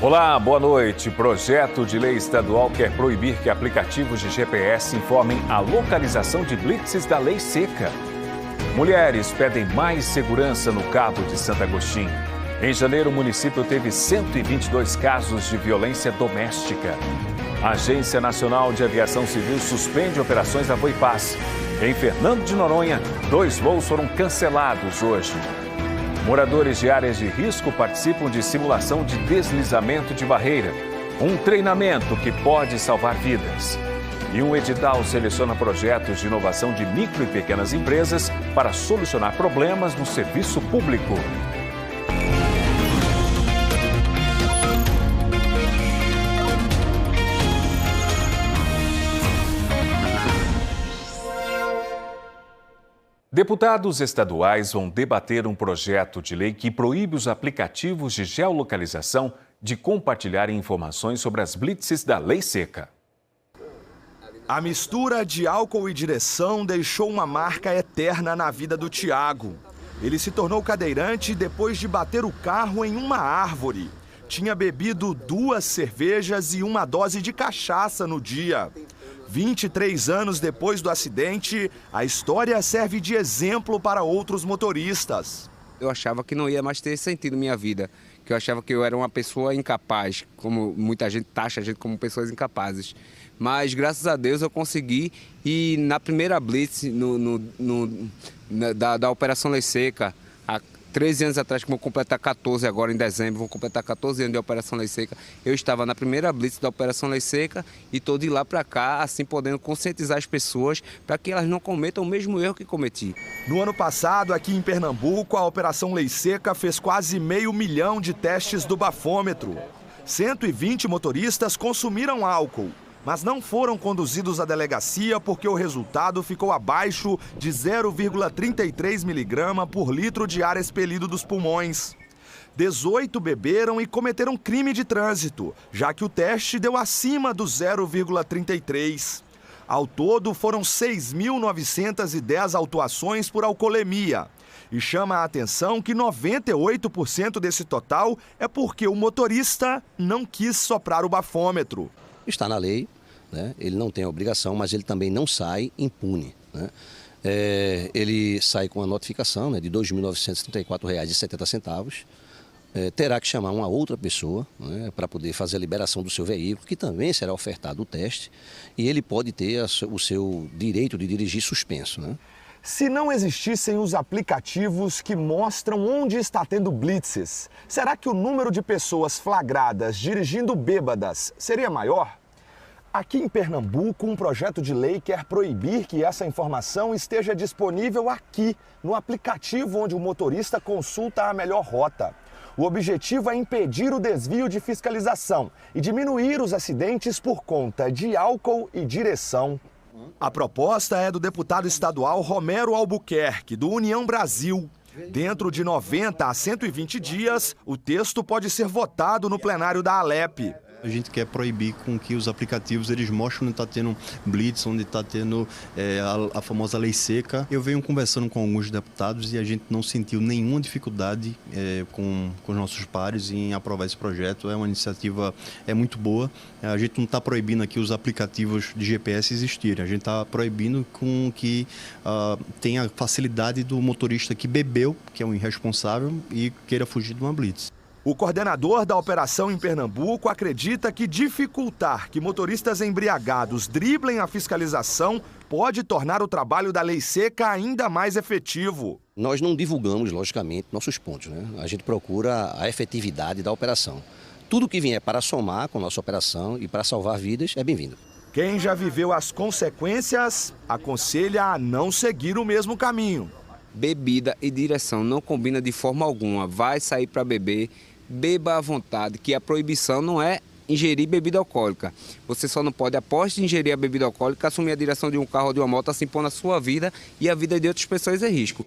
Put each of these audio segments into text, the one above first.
Olá, boa noite. Projeto de lei estadual quer proibir que aplicativos de GPS informem a localização de blitzes da lei seca. Mulheres pedem mais segurança no Cabo de Santo Agostinho. Em janeiro, o município teve 122 casos de violência doméstica. A Agência Nacional de Aviação Civil suspende operações da Voipaz. Em Fernando de Noronha, 2 voos foram cancelados hoje. Moradores de áreas de risco participam de simulação de deslizamento de barreira. Um treinamento que pode salvar vidas. E um edital seleciona projetos de inovação de micro e pequenas empresas para solucionar problemas no serviço público. Deputados estaduais vão debater um projeto de lei que proíbe os aplicativos de geolocalização de compartilharem informações sobre as blitzes da lei seca. A mistura de álcool e direção deixou uma marca eterna na vida do Tiago. Ele se tornou cadeirante depois de bater o carro em uma árvore. Tinha bebido 2 cervejas e 1 dose de cachaça no dia. 23 anos depois do acidente, a história serve de exemplo para outros motoristas. Eu achava que não ia mais ter sentido minha vida, que eu achava que eu era uma pessoa incapaz, como muita gente taxa a gente como pessoas incapazes. Mas, graças a Deus, eu consegui e na primeira blitz da Operação Lei Seca, há 13 anos atrás, que vou completar 14 agora em dezembro, vou completar 14 anos de Operação Lei Seca. Eu estava na primeira blitz da Operação Lei Seca e estou de lá para cá, assim, podendo conscientizar as pessoas para que elas não cometam o mesmo erro que cometi. No ano passado, aqui em Pernambuco, a Operação Lei Seca fez quase 500 mil de testes do bafômetro. 120 motoristas consumiram álcool, mas não foram conduzidos à delegacia porque o resultado ficou abaixo de 0,33 miligrama por litro de ar expelido dos pulmões. 18 beberam e cometeram crime de trânsito, já que o teste deu acima do 0,33. Ao todo, foram 6.910 autuações por alcoolemia. E chama a atenção que 98% desse total é porque o motorista não quis soprar o bafômetro. Está na lei, né? Ele não tem a obrigação, mas ele também não sai impune, né? Ele sai com a notificação, né, de R$ 2.934,70. Terá que chamar uma outra pessoa, né, para poder fazer a liberação do seu veículo, que também será ofertado o teste, e ele pode ter o seu direito de dirigir suspenso, né? Se não existissem os aplicativos que mostram onde está tendo blitzes, será que o número de pessoas flagradas dirigindo bêbadas seria maior? Aqui em Pernambuco, um projeto de lei quer proibir que essa informação esteja disponível aqui, no aplicativo onde o motorista consulta a melhor rota. O objetivo é impedir o desvio de fiscalização e diminuir os acidentes por conta de álcool e direção. A proposta é do deputado estadual Romero Albuquerque, do União Brasil. Dentro de 90 a 120 dias, o texto pode ser votado no plenário da Alep. A gente quer proibir com que os aplicativos eles mostrem onde está tendo blitz, onde está tendo a famosa lei seca. Eu venho conversando com alguns deputados e a gente não sentiu nenhuma dificuldade com os nossos pares em aprovar esse projeto. É uma iniciativa muito boa. A gente não está proibindo aqui os aplicativos de GPS existirem. A gente está proibindo com que tenha a facilidade do motorista que bebeu, que é um irresponsável, e queira fugir de uma blitz. O coordenador da operação em Pernambuco acredita que dificultar que motoristas embriagados driblem a fiscalização pode tornar o trabalho da lei seca ainda mais efetivo. Nós não divulgamos, logicamente, nossos pontos, né? A gente procura a efetividade da operação. Tudo que vier para somar com a nossa operação e para salvar vidas é bem-vindo. Quem já viveu as consequências aconselha a não seguir o mesmo caminho. Bebida e direção não combina de forma alguma. Vai sair para beber, beba à vontade, que a proibição não é ingerir bebida alcoólica. Você só não pode, após de ingerir a bebida alcoólica, assumir a direção de um carro ou de uma moto, assim pondo a sua vida e a vida de outras pessoas em risco.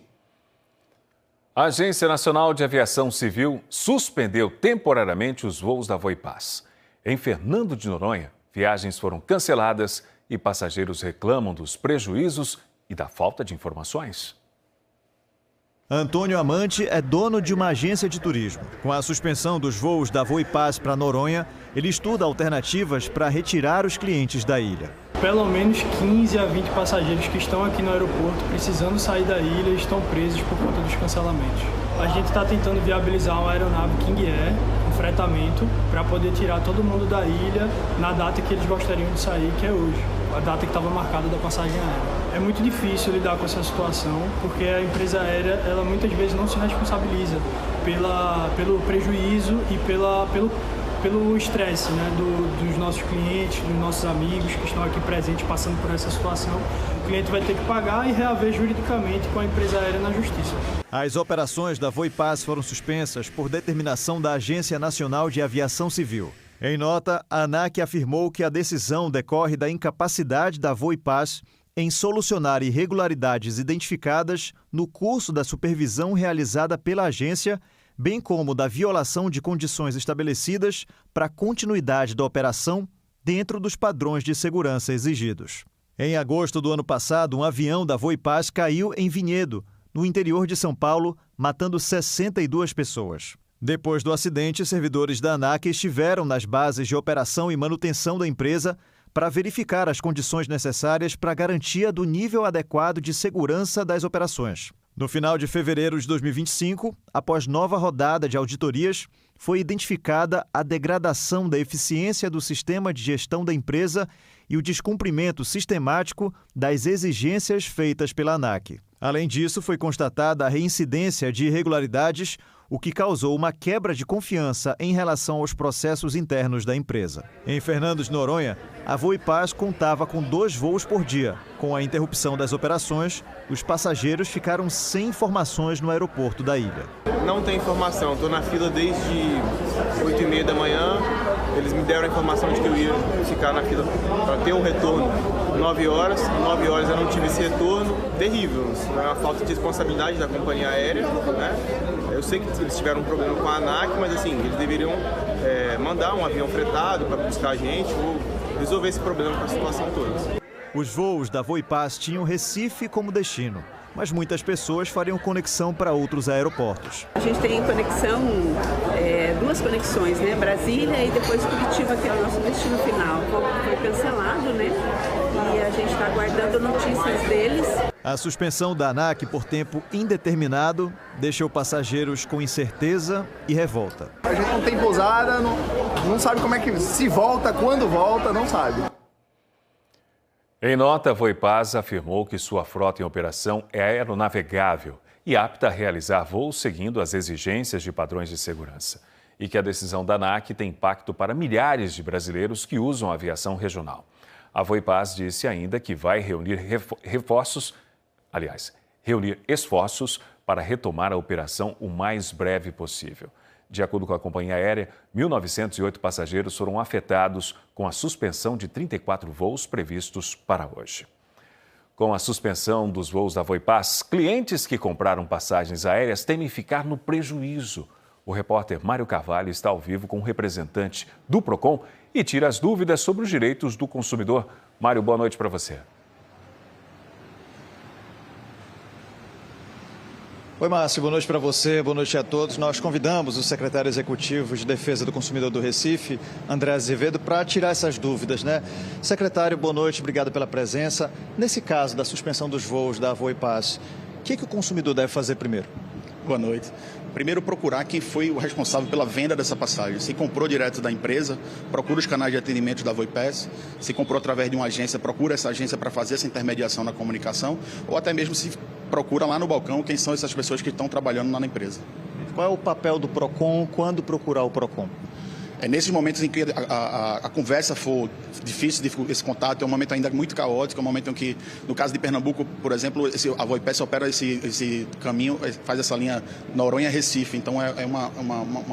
A Agência Nacional de Aviação Civil suspendeu temporariamente os voos da Voipaz. Em Fernando de Noronha, viagens foram canceladas e passageiros reclamam dos prejuízos e da falta de informações. Antônio Amante é dono de uma agência de turismo. Com a suspensão dos voos da Voipaz para Noronha, ele estuda alternativas para retirar os clientes da ilha. Pelo menos 15 a 20 passageiros que estão aqui no aeroporto precisando sair da ilha estão presos por conta dos cancelamentos. A gente está tentando viabilizar uma aeronave King Air, um fretamento, para poder tirar todo mundo da ilha na data que eles gostariam de sair, que é hoje, a data que estava marcada da passagem aérea. É muito difícil lidar com essa situação, porque a empresa aérea, ela muitas vezes não se responsabiliza pelo prejuízo e pelo estresse, né, dos nossos clientes, dos nossos amigos que estão aqui presentes passando por essa situação. O cliente vai ter que pagar e reaver juridicamente com a empresa aérea na justiça. As operações da Voipaz foram suspensas por determinação da Agência Nacional de Aviação Civil. Em nota, a ANAC afirmou que a decisão decorre da incapacidade da Voipaz em solucionar irregularidades identificadas no curso da supervisão realizada pela agência, bem como da violação de condições estabelecidas para a continuidade da operação dentro dos padrões de segurança exigidos. Em agosto do ano passado, um avião da Voipaz caiu em Vinhedo, no interior de São Paulo, matando 62 pessoas. Depois do acidente, servidores da ANAC estiveram nas bases de operação e manutenção da empresa para verificar as condições necessárias para a garantia do nível adequado de segurança das operações. No final de fevereiro de 2025, após nova rodada de auditorias, foi identificada a degradação da eficiência do sistema de gestão da empresa e o descumprimento sistemático das exigências feitas pela ANAC. Além disso, foi constatada a reincidência de irregularidades, o que causou uma quebra de confiança em relação aos processos internos da empresa. Em Fernando de Noronha, a Voipaz contava com 2 voos por dia. Com a interrupção das operações, os passageiros ficaram sem informações no aeroporto da ilha. Não tem informação, estou na fila desde 8h30 da manhã. Eles me deram a informação de que eu ia ficar na fila para ter um retorno 9 horas. 9 horas eu não tive esse retorno. Terrível, é uma falta de responsabilidade da companhia aérea, né? Eu sei que eles tiveram um problema com a ANAC, mas assim, eles deveriam mandar um avião fretado para buscar a gente ou resolver esse problema com a situação toda. Os voos da Voipaz tinham Recife como destino, mas muitas pessoas fariam conexão para outros aeroportos. A gente tem conexão, 2 conexões, né? Brasília e depois Curitiba, que é o nosso destino final. Foi cancelado, né? E a gente está aguardando notícias deles. A suspensão da ANAC por tempo indeterminado deixou passageiros com incerteza e revolta. A gente não tem pousada, não sabe como é que se volta, quando volta, não sabe. Em nota, a Voipaz afirmou que sua frota em operação é aeronavegável e apta a realizar voos seguindo as exigências de padrões de segurança. E que a decisão da ANAC tem impacto para milhares de brasileiros que usam a aviação regional. A Voipaz disse ainda que vai reunir esforços para retomar a operação o mais breve possível. De acordo com a companhia aérea, 1.908 passageiros foram afetados com a suspensão de 34 voos previstos para hoje. Com a suspensão dos voos da Voipaz, clientes que compraram passagens aéreas temem ficar no prejuízo. O repórter Mário Carvalho está ao vivo com o representante do Procon e tira as dúvidas sobre os direitos do consumidor. Mário, boa noite para você. Oi, Márcio, boa noite para você, boa noite a todos. Nós convidamos o secretário executivo de Defesa do Consumidor do Recife, André Azevedo, para tirar essas dúvidas, né? Secretário, boa noite, obrigado pela presença. Nesse caso da suspensão dos voos da Voipaz, o que o consumidor deve fazer primeiro? Boa noite. Primeiro, procurar quem foi o responsável pela venda dessa passagem. Se comprou direto da empresa, procura os canais de atendimento da Voipaz. Se comprou através de uma agência, procura essa agência para fazer essa intermediação na comunicação. Ou até mesmo se procura lá no balcão quem são essas pessoas que estão trabalhando lá na empresa. Qual é o papel do Procon? Quando procurar o Procon? É nesses momentos em que a conversa for difícil, esse contato, é um momento ainda muito caótico, é um momento em que, no caso de Pernambuco, por exemplo, a Voipaz opera esse caminho, faz essa linha Noronha-Recife, então é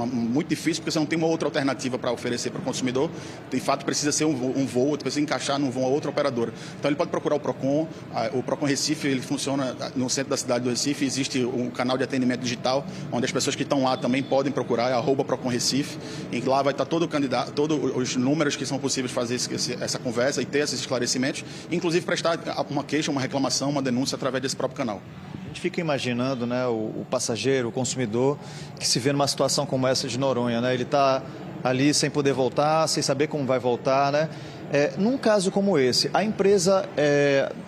muito difícil, porque você não tem uma outra alternativa para oferecer para o consumidor, de fato precisa ser um voo, precisa encaixar num voo a outra operadora. Então ele pode procurar o Procon Recife, ele funciona no centro da cidade do Recife, existe um canal de atendimento digital, onde as pessoas que estão lá também podem procurar, é @Procon Recife, em que lá vai estar todos os números que são possíveis fazer essa conversa e ter esses esclarecimentos, inclusive prestar uma queixa, uma reclamação, uma denúncia através desse próprio canal. gente fica imaginando, né, o passageiro, o consumidor, que se vê numa situação como essa de Noronha, né? Ele está ali sem poder voltar, sem saber como vai voltar, né? Num caso como esse, a empresa,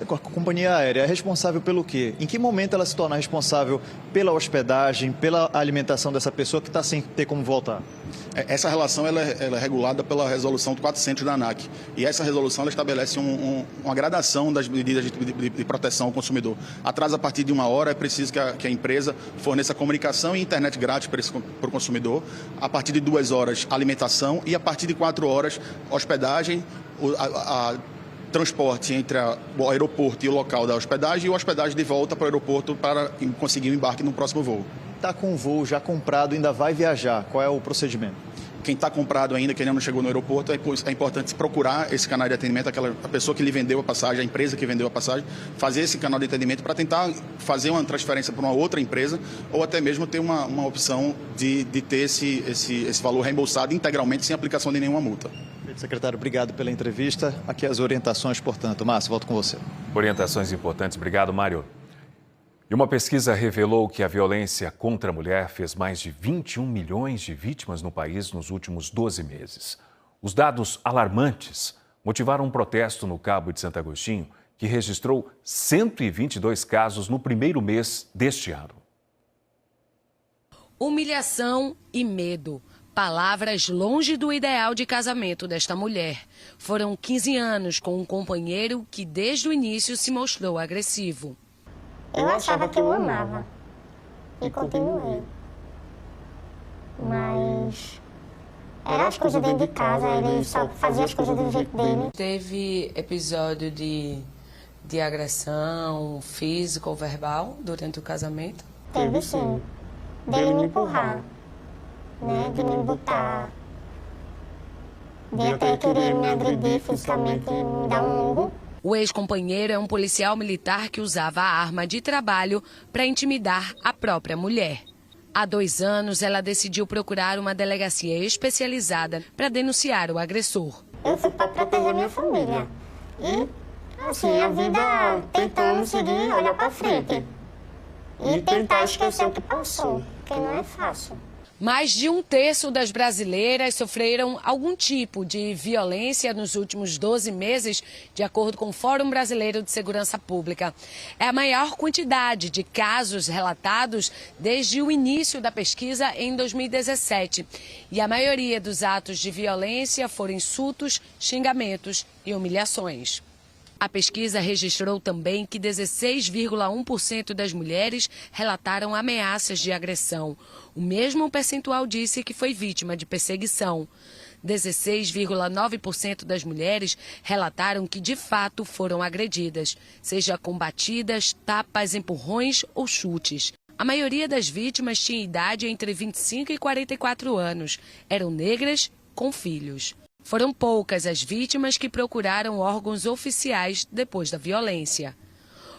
a companhia aérea, é responsável pelo quê? Em que momento ela se torna responsável pela hospedagem, pela alimentação dessa pessoa que está sem ter como voltar? Essa relação ela é regulada pela resolução 400 da ANAC. E essa resolução ela estabelece uma gradação das medidas de proteção ao consumidor. Atrás, a partir de 1 hora, é preciso que a empresa forneça comunicação e internet grátis para o consumidor. A partir de 2 horas, alimentação. E a partir de 4 horas, hospedagem, transporte entre o aeroporto e o local da hospedagem e a hospedagem de volta para o aeroporto para conseguir o embarque no próximo voo. Está com o voo já comprado, ainda vai viajar. Qual é o procedimento? Quem está comprado ainda, que ainda não chegou no aeroporto, é importante procurar esse canal de atendimento, a pessoa que lhe vendeu a passagem, a empresa que vendeu a passagem, fazer esse canal de atendimento para tentar fazer uma transferência para uma outra empresa ou até mesmo ter uma opção de ter esse valor reembolsado integralmente sem aplicação de nenhuma multa. Secretário, obrigado pela entrevista. Aqui as orientações, portanto. Márcio, volto com você. Orientações importantes. Obrigado, Mário. E uma pesquisa revelou que a violência contra a mulher fez mais de 21 milhões de vítimas no país nos últimos 12 meses. Os dados alarmantes motivaram um protesto no Cabo de Santo Agostinho, que registrou 122 casos no primeiro mês deste ano. Humilhação e medo. Palavras longe do ideal de casamento desta mulher. Foram 15 anos com um companheiro que desde o início se mostrou agressivo. Eu achava que eu amava e continuei. Mas era as coisas dentro de casa, ele só fazia as coisas do jeito dele. Teve episódio de agressão física ou verbal durante o casamento? Teve sim, dele me empurrar. Né, de me botar, de até querer me agredir fisicamente e me dar um murro. O ex-companheiro é um policial militar que usava a arma de trabalho para intimidar a própria mulher. Há 2 anos, ela decidiu procurar uma delegacia especializada para denunciar o agressor. Eu fui para proteger minha família e, assim, a vida tentando seguir, olhar para frente e tentar esquecer o que passou, porque não é fácil. Mais de 1/3 das brasileiras sofreram algum tipo de violência nos últimos 12 meses, de acordo com o Fórum Brasileiro de Segurança Pública. É a maior quantidade de casos relatados desde o início da pesquisa em 2017. E a maioria dos atos de violência foram insultos, xingamentos e humilhações. A pesquisa registrou também que 16,1% das mulheres relataram ameaças de agressão. O mesmo percentual disse que foi vítima de perseguição. 16,9% das mulheres relataram que de fato foram agredidas, seja com batidas, tapas, empurrões ou chutes. A maioria das vítimas tinha idade entre 25 e 44 anos. Eram negras com filhos. Foram poucas as vítimas que procuraram órgãos oficiais depois da violência.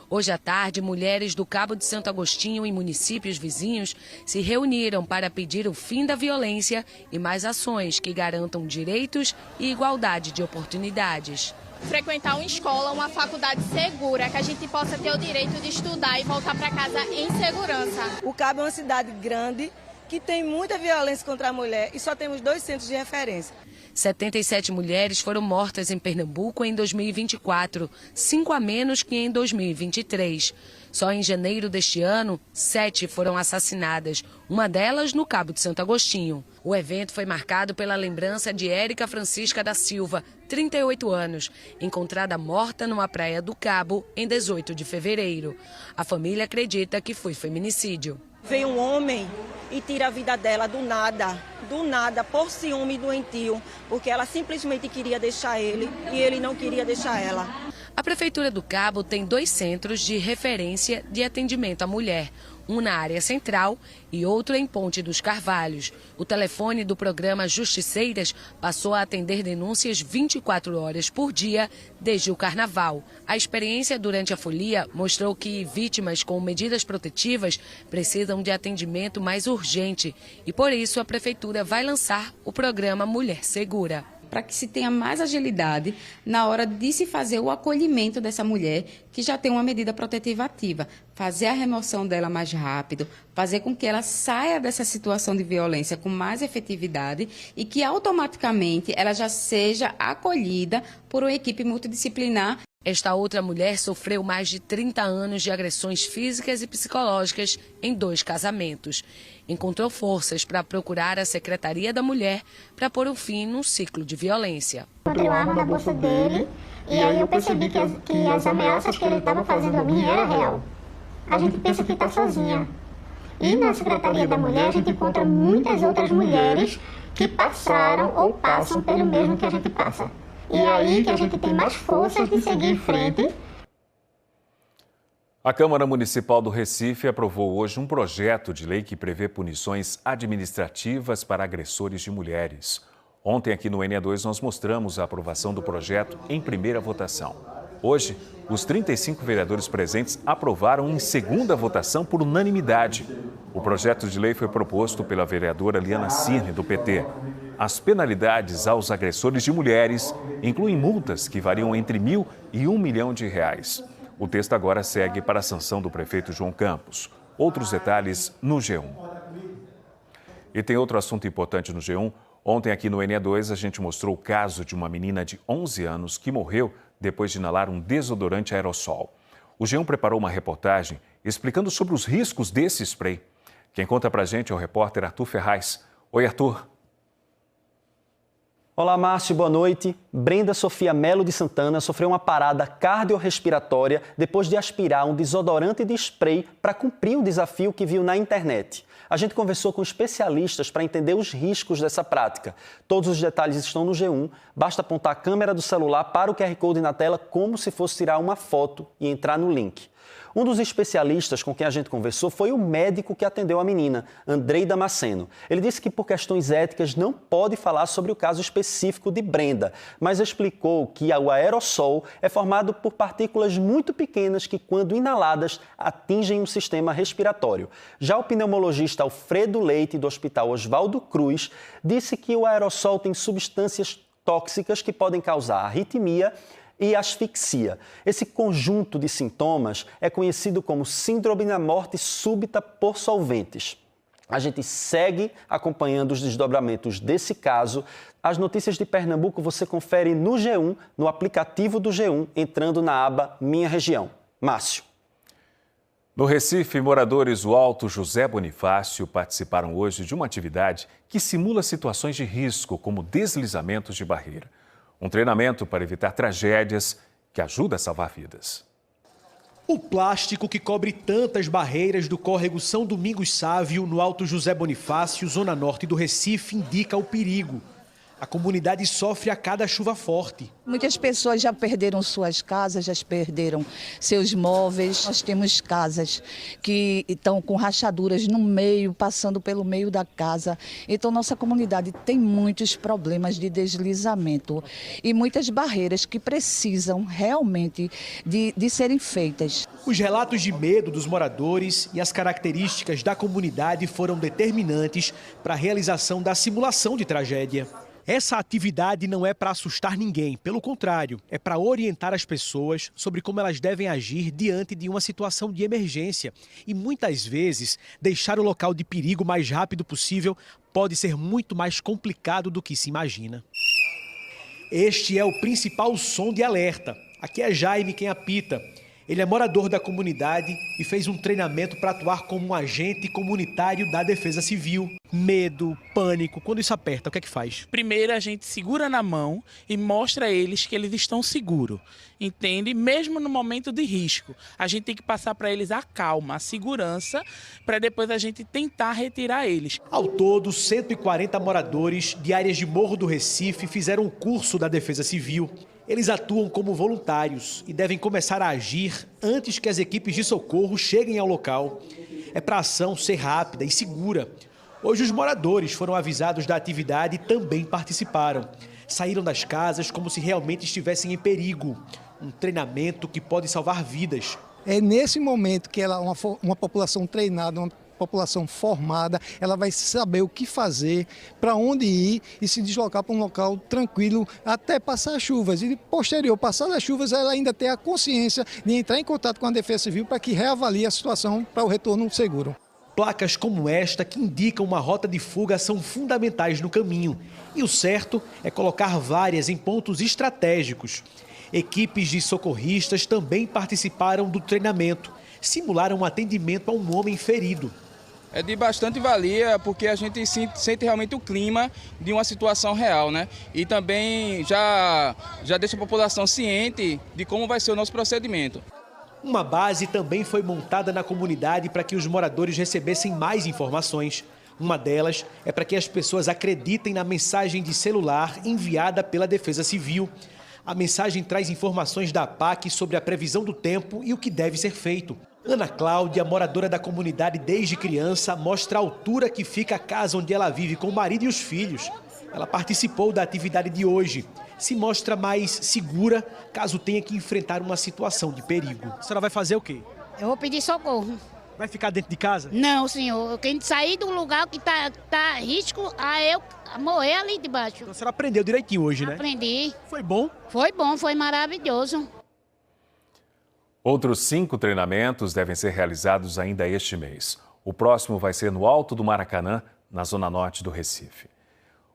Hoje à tarde, mulheres do Cabo de Santo Agostinho e municípios vizinhos se reuniram para pedir o fim da violência e mais ações que garantam direitos e igualdade de oportunidades. Frequentar uma escola, uma faculdade segura, que a gente possa ter o direito de estudar e voltar para casa em segurança. O Cabo é uma cidade grande que tem muita violência contra a mulher e só temos 2 centros de referência. 77 mulheres foram mortas em Pernambuco em 2024, 5 a menos que em 2023. Só em janeiro deste ano, 7 foram assassinadas, uma delas no Cabo de Santo Agostinho. O evento foi marcado pela lembrança de Érica Francisca da Silva, 38 anos, encontrada morta numa praia do Cabo em 18 de fevereiro. A família acredita que foi feminicídio. Veio um homem e tira a vida dela do nada, por ciúme doentio, porque ela simplesmente queria deixar ele e ele não queria deixar ela. A Prefeitura do Cabo tem 2 centros de referência de atendimento à mulher, um na área central e outro em Ponte dos Carvalhos. O telefone do programa Justiceiras passou a atender denúncias 24 horas por dia desde o Carnaval. A experiência durante a folia mostrou que vítimas com medidas protetivas precisam de atendimento mais urgente e, por isso, a Prefeitura vai lançar o programa Mulher Segura. para que se tenha mais agilidade na hora de se fazer o acolhimento dessa mulher que já tem uma medida protetiva ativa. Fazer a remoção dela mais rápido, fazer com que ela saia dessa situação de violência com mais efetividade e que automaticamente ela já seja acolhida por uma equipe multidisciplinar. Esta outra mulher sofreu mais de 30 anos de agressões físicas e psicológicas em 2 casamentos. Encontrou forças para procurar a Secretaria da Mulher para pôr um fim num ciclo de violência. Encontrei uma arma na bolsa dele e aí eu percebi que as ameaças que ele estava fazendo a mim era real. A gente pensa que está sozinha. E na Secretaria da Mulher a gente encontra muitas outras mulheres que passaram ou passam pelo mesmo que a gente passa. E é aí que a gente tem mais forças de seguir em frente. A Câmara Municipal do Recife aprovou hoje um projeto de lei que prevê punições administrativas para agressores de mulheres. Ontem, aqui no NE2, nós mostramos a aprovação do projeto em primeira votação. Hoje, os 35 vereadores presentes aprovaram em segunda votação por unanimidade. O projeto de lei foi proposto pela vereadora Liana Cirne, do PT. As penalidades aos agressores de mulheres incluem multas que variam entre R$ 1.000 e R$ 1 milhão. O texto agora segue para a sanção do prefeito João Campos. Outros detalhes no G1. E tem outro assunto importante no G1. Ontem, aqui no NE2, a gente mostrou o caso de uma menina de 11 anos que morreu depois de inalar um desodorante aerossol. O G1 preparou uma reportagem explicando sobre os riscos desse spray. Quem conta pra gente é o repórter Arthur Ferraz. Oi, Arthur. Olá, Márcio, boa noite. Brenda Sofia Melo de Santana sofreu uma parada cardiorrespiratória depois de aspirar um desodorante de spray para cumprir um desafio que viu na internet. A gente conversou com especialistas para entender os riscos dessa prática. Todos os detalhes estão no G1. Basta apontar a câmera do celular para o QR Code na tela como se fosse tirar uma foto e entrar no link. Um dos especialistas com quem a gente conversou foi o médico que atendeu a menina, Andrei Damasceno. Ele disse que por questões éticas não pode falar sobre o caso específico de Brenda, mas explicou que o aerossol é formado por partículas muito pequenas que, quando inaladas, atingem o sistema respiratório. Já o pneumologista Alfredo Leite, do Hospital Oswaldo Cruz, disse que o aerossol tem substâncias tóxicas que podem causar arritmia e asfixia. Esse conjunto de sintomas é conhecido como síndrome da morte súbita por solventes. A gente segue acompanhando os desdobramentos desse caso. As notícias de Pernambuco você confere no G1, no aplicativo do G1, entrando na aba Minha Região. Márcio. No Recife, moradores do Alto José Bonifácio participaram hoje de uma atividade que simula situações de risco, como deslizamentos de barreira. Um treinamento para evitar tragédias que ajuda a salvar vidas. O plástico que cobre tantas barreiras do córrego São Domingos Sávio, no Alto José Bonifácio, zona norte do Recife, indica o perigo. A comunidade sofre a cada chuva forte. Muitas pessoas já perderam suas casas, já perderam seus móveis. Nós temos casas que estão com rachaduras no meio, passando pelo meio da casa. Então, nossa comunidade tem muitos problemas de deslizamento e muitas barreiras que precisam realmente de serem feitas. Os relatos de medo dos moradores e as características da comunidade foram determinantes para a realização da simulação de tragédia. Essa atividade não é para assustar ninguém, pelo contrário, é para orientar as pessoas sobre como elas devem agir diante de uma situação de emergência. E muitas vezes, deixar o local de perigo o mais rápido possível pode ser muito mais complicado do que se imagina. Este é o principal som de alerta. Aqui é Jaime quem apita. Ele é morador da comunidade e fez um treinamento para atuar como um agente comunitário da Defesa Civil. Medo, pânico, quando isso aperta, o que é que faz? Primeiro a gente segura na mão e mostra a eles que eles estão seguros, entende? Mesmo no momento de risco, a gente tem que passar para eles a calma, a segurança, para depois a gente tentar retirar eles. Ao todo, 140 moradores de áreas de Morro do Recife fizeram um curso da Defesa Civil. Eles atuam como voluntários e devem começar a agir antes que as equipes de socorro cheguem ao local. É para a ação ser rápida e segura. Hoje os moradores foram avisados da atividade e também participaram. Saíram das casas como se realmente estivessem em perigo. Um treinamento que pode salvar vidas. É nesse momento que uma população treinada, população formada, ela vai saber o que fazer, para onde ir e se deslocar para um local tranquilo até passar as chuvas. E posterior, passar as chuvas, ela ainda ter a consciência de entrar em contato com a Defesa Civil para que reavalie a situação para o retorno seguro. Placas como esta, que indicam uma rota de fuga, são fundamentais no caminho. E o certo é colocar várias em pontos estratégicos. Equipes de socorristas também participaram do treinamento. Simularam um atendimento a um homem ferido. É de bastante valia, porque a gente sente realmente o clima de uma situação real, né? E também já deixa a população ciente de como vai ser o nosso procedimento. Uma base também foi montada na comunidade para que os moradores recebessem mais informações. Uma delas é para que as pessoas acreditem na mensagem de celular enviada pela Defesa Civil. A mensagem traz informações da APAC sobre a previsão do tempo e o que deve ser feito. Ana Cláudia, moradora da comunidade desde criança, mostra a altura que fica a casa onde ela vive com o marido e os filhos. Ela participou da atividade de hoje. Se mostra mais segura caso tenha que enfrentar uma situação de perigo. A senhora vai fazer o quê? Eu vou pedir socorro. Vai ficar dentro de casa? Não, senhor. Eu quero sair de um lugar que tá risco a eu morrer ali debaixo. Então, a senhora aprendeu direitinho hoje, né? Aprendi. Foi bom? Foi bom, foi maravilhoso. Outros 5 treinamentos devem ser realizados ainda este mês. O próximo vai ser no Alto do Maracanã, na zona norte do Recife.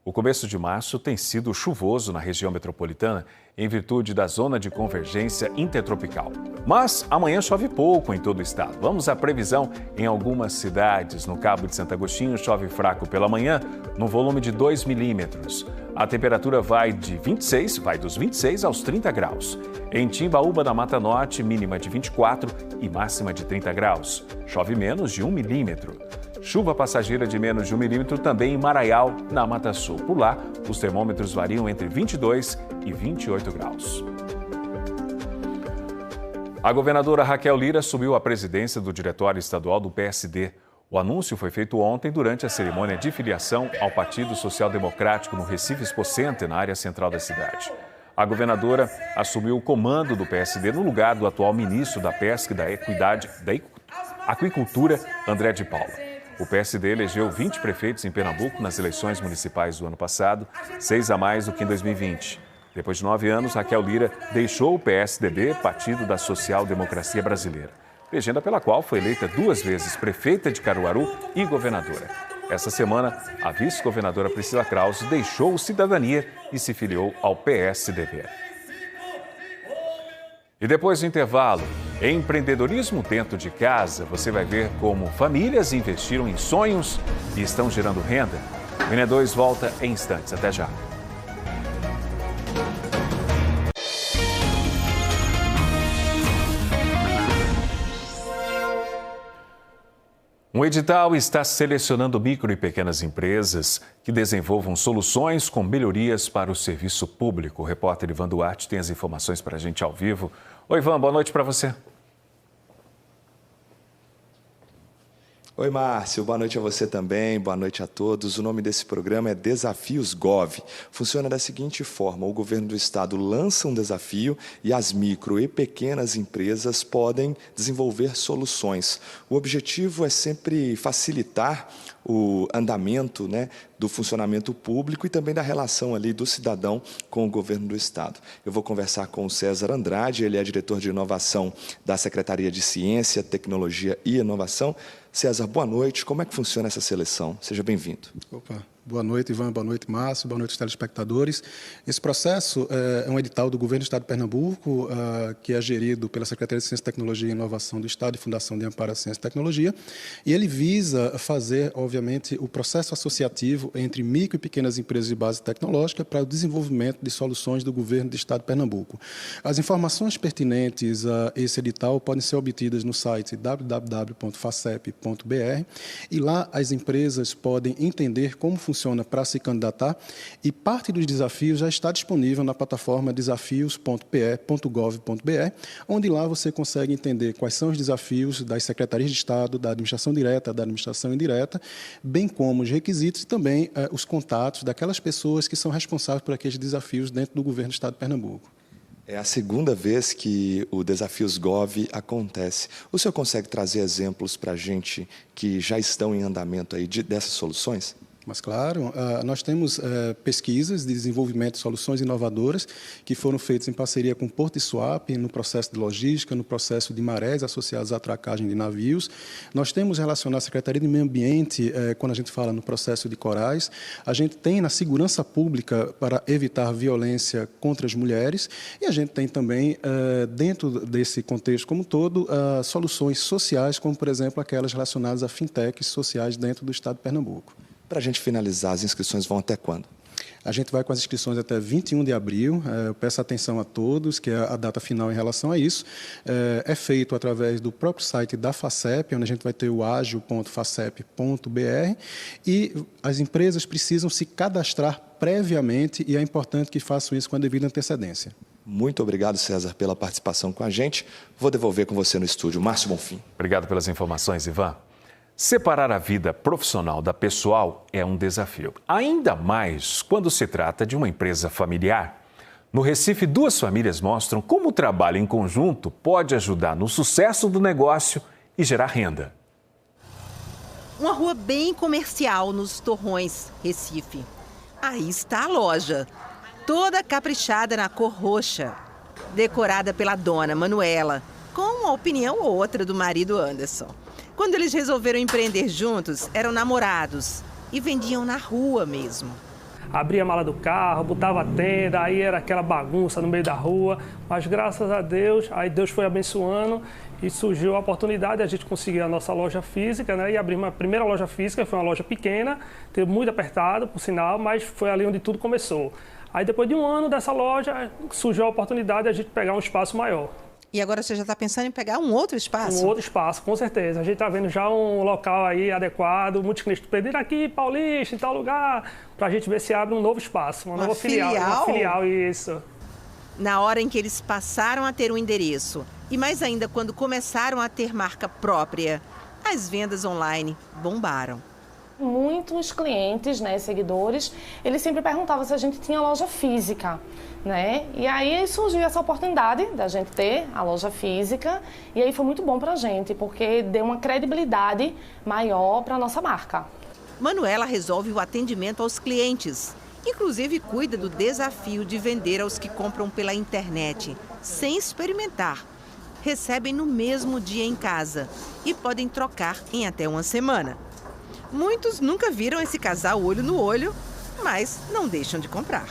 O começo de março tem sido chuvoso na região metropolitana em virtude da zona de convergência intertropical. Mas amanhã chove pouco em todo o estado. Vamos à previsão em algumas cidades. No Cabo de Santo Agostinho chove fraco pela manhã, no volume de 2 milímetros. A temperatura vai dos 26 aos 30 graus. Em Timbaúba, na Mata Norte, mínima de 24 e máxima de 30 graus. Chove menos de 1 milímetro. Chuva passageira de menos de 1 milímetro também em Maraial, na Mata Sul. Por lá, os termômetros variam entre 22 e 28 graus. A governadora Raquel Lira assumiu a presidência do Diretório Estadual do PSD. O anúncio foi feito ontem durante a cerimônia de filiação ao Partido Social Democrático no Recife Expo Center, na área central da cidade. A governadora assumiu o comando do PSD no lugar do atual ministro da Pesca e da Equidade, da Aquicultura, André de Paula. O PSD elegeu 20 prefeitos em Pernambuco nas eleições municipais do ano passado, 6 a mais do que em 2020. Depois de 9 anos, Raquel Lira deixou o PSDB, Partido da Social Democracia Brasileira, legenda pela qual foi eleita 2 vezes prefeita de Caruaru e governadora. Essa semana, a vice-governadora Priscila Krause deixou o Cidadania e se filiou ao PSDB. E depois do intervalo, empreendedorismo dentro de casa, você vai ver como famílias investiram em sonhos e estão gerando renda. O Enem2 volta em instantes. Até já. Um edital está selecionando micro e pequenas empresas que desenvolvam soluções com melhorias para o serviço público. O repórter Ivan Duarte tem as informações para a gente ao vivo. Oi, Ivan, boa noite para você. Oi, Márcio. Boa noite a você também. Boa noite a todos. O nome desse programa é Desafios Gov. Funciona da seguinte forma: o governo do estado lança um desafio e as micro e pequenas empresas podem desenvolver soluções. O objetivo é sempre facilitar o andamento, do funcionamento público e também da relação ali do cidadão com o governo do estado. Eu vou conversar com o César Andrade, ele é diretor de inovação da Secretaria de Ciência, Tecnologia e Inovação. César, boa noite. Como é que funciona essa seleção? Seja bem-vindo. Opa, boa noite, Ivan. Boa noite, Márcio. Boa noite, telespectadores. Esse processo é um edital do Governo do Estado de Pernambuco, que é gerido pela Secretaria de Ciência, Tecnologia e Inovação do Estado e Fundação de Amparo à Ciência e Tecnologia. E ele visa fazer, obviamente, o processo associativo entre micro e pequenas empresas de base tecnológica para o desenvolvimento de soluções do Governo do Estado de Pernambuco. As informações pertinentes a esse edital podem ser obtidas no site www.facep.br e lá as empresas podem entender como funciona para se candidatar e parte dos desafios já está disponível na plataforma desafios.pe.gov.br, onde lá você consegue entender quais são os desafios das secretarias de Estado, da administração direta, da administração indireta, bem como os requisitos e também os contatos daquelas pessoas que são responsáveis por aqueles desafios dentro do Governo do Estado de Pernambuco. É a segunda vez que o Desafios Gov acontece. O senhor consegue trazer exemplos para a gente que já estão em andamento aí dessas soluções? Mas, claro, nós temos pesquisas de desenvolvimento de soluções inovadoras que foram feitas em parceria com o Porto de Suape, no processo de logística, no processo de marés associados à atracagem de navios. Nós temos relacionado a Secretaria de Meio Ambiente, quando a gente fala no processo de corais. A gente tem na segurança pública para evitar violência contra as mulheres e a gente tem também, dentro desse contexto como um todo, soluções sociais, como, por exemplo, aquelas relacionadas a fintechs sociais dentro do Estado de Pernambuco. Para a gente finalizar, as inscrições vão até quando? A gente vai com as inscrições até 21 de abril. Eu peço atenção a todos, que é a data final em relação a isso. É feito através do próprio site da FACEP, onde a gente vai ter o agil.facep.br, e as empresas precisam se cadastrar previamente e é importante que façam isso com a devida antecedência. Muito obrigado, César, pela participação com a gente. Vou devolver com você no estúdio. Márcio Bonfim. Obrigado pelas informações, Ivan. Separar a vida profissional da pessoal é um desafio, ainda mais quando se trata de uma empresa familiar. No Recife, 2 famílias mostram como o trabalho em conjunto pode ajudar no sucesso do negócio e gerar renda. Uma rua bem comercial nos Torrões, Recife. Aí está a loja, toda caprichada na cor roxa, decorada pela dona Manuela, com uma opinião ou outra do marido Anderson. Quando eles resolveram empreender juntos, eram namorados e vendiam na rua mesmo. Abria a mala do carro, botava a tenda, aí era aquela bagunça no meio da rua. Mas graças a Deus, aí Deus foi abençoando e surgiu a oportunidade de a gente conseguir a nossa loja física, né? E abrir uma primeira loja física, foi uma loja pequena, teve muito apertado, por sinal, mas foi ali onde tudo começou. Aí depois de um ano dessa loja, surgiu a oportunidade de a gente pegar um espaço maior. E agora você já está pensando em pegar um outro espaço? Um outro espaço, com certeza. A gente está vendo já um local aí adequado, muitos clientes pediram aqui, Paulista, em tal lugar, para a gente ver se abre um novo espaço, uma nova filial. Uma filial, isso. Na hora em que eles passaram a ter um endereço, e mais ainda quando começaram a ter marca própria, as vendas online bombaram. Muitos clientes, né, seguidores, eles sempre perguntavam se a gente tinha loja física, né? E aí surgiu essa oportunidade da gente ter a loja física e aí foi muito bom pra gente, porque deu uma credibilidade maior para nossa marca. Manuela resolve o atendimento aos clientes, inclusive cuida do desafio de vender aos que compram pela internet, sem experimentar. Recebem no mesmo dia em casa e podem trocar em até uma semana. Muitos nunca viram esse casal olho no olho, mas não deixam de comprar.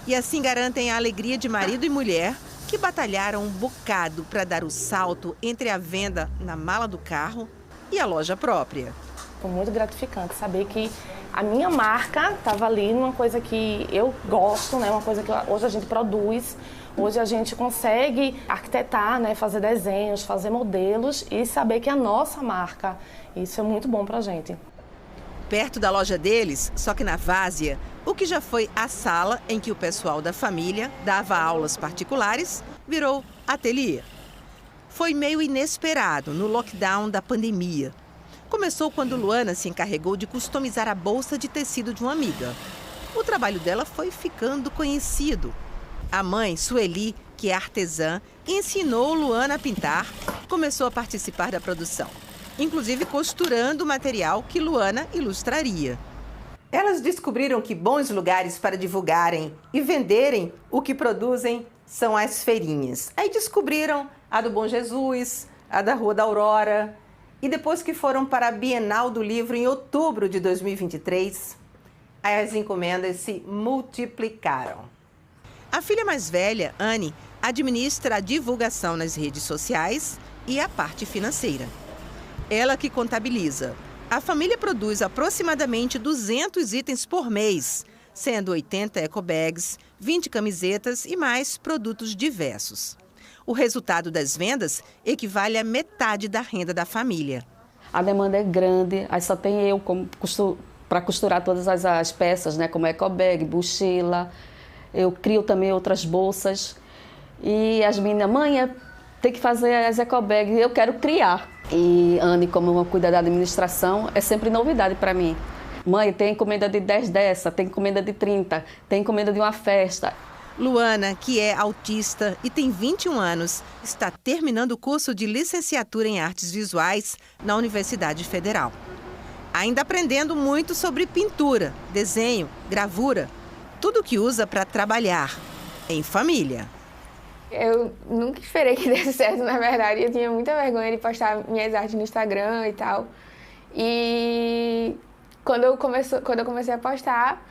E assim garantem a alegria de marido e mulher que batalharam um bocado para dar o salto entre a venda na mala do carro e a loja própria. Foi muito gratificante saber que a minha marca estava ali numa coisa que eu gosto, né? Uma coisa que hoje a gente produz. Hoje a gente consegue arquitetar, né? Fazer desenhos, fazer modelos e saber que é a nossa marca. Isso é muito bom para a gente. Perto da loja deles, só que na várzea, o que já foi a sala em que o pessoal da família dava aulas particulares, virou ateliê. Foi meio inesperado no lockdown da pandemia. Começou quando Luana se encarregou de customizar a bolsa de tecido de uma amiga. O trabalho dela foi ficando conhecido. A mãe, Sueli, que é artesã, ensinou Luana a pintar, começou a participar da produção, inclusive costurando o material que Luana ilustraria. Elas descobriram que bons lugares para divulgarem e venderem o que produzem são as feirinhas. Aí descobriram a do Bom Jesus, a da Rua da Aurora. E depois que foram para a Bienal do Livro em outubro de 2023, as encomendas se multiplicaram. A filha mais velha, Anne, administra a divulgação nas redes sociais e a parte financeira. Ela que contabiliza. A família produz aproximadamente 200 itens por mês, sendo 80 ecobags, 20 camisetas e mais produtos diversos. O resultado das vendas equivale a metade da renda da família. A demanda é grande, aí só tem eu para costurar todas as peças, né, como ecobag, mochila. Eu crio também outras bolsas. E as meninas, mãe, tem que fazer as ecobags, eu quero criar. E Anne, como cuida da administração, é sempre novidade para mim. Mãe, tem encomenda de 10 dessa, tem encomenda de 30, tem encomenda de uma festa. Luana, que é autista e tem 21 anos, está terminando o curso de licenciatura em artes visuais na Universidade Federal. Ainda aprendendo muito sobre pintura, desenho, gravura, tudo que usa para trabalhar em família. Eu nunca esperei que desse certo, na verdade. Eu tinha muita vergonha de postar minhas artes no Instagram e tal. E quando eu comecei a postar,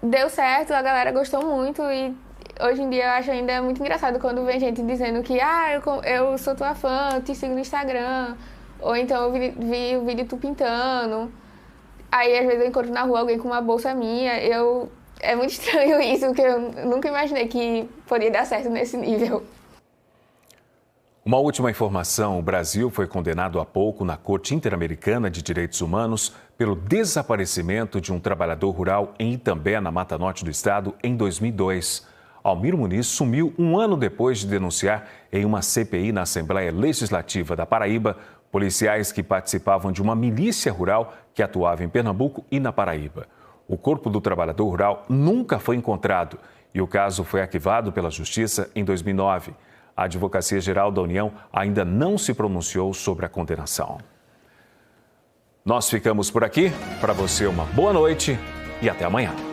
deu certo, a galera gostou muito e hoje em dia eu acho ainda muito engraçado quando vem gente dizendo que eu sou tua fã, te sigo no Instagram, ou então eu vi o vídeo tu pintando. Aí às vezes eu encontro na rua alguém com uma bolsa minha, é muito estranho isso, porque eu nunca imaginei que poderia dar certo nesse nível. Uma última informação: o Brasil foi condenado há pouco na Corte Interamericana de Direitos Humanos pelo desaparecimento de um trabalhador rural em Itambé, na Mata Norte do estado, em 2002. Almir Muniz sumiu um ano depois de denunciar em uma CPI na Assembleia Legislativa da Paraíba policiais que participavam de uma milícia rural que atuava em Pernambuco e na Paraíba. O corpo do trabalhador rural nunca foi encontrado e o caso foi arquivado pela Justiça em 2009. A Advocacia Geral da União ainda não se pronunciou sobre a condenação. Nós ficamos por aqui. Para você, uma boa noite e até amanhã.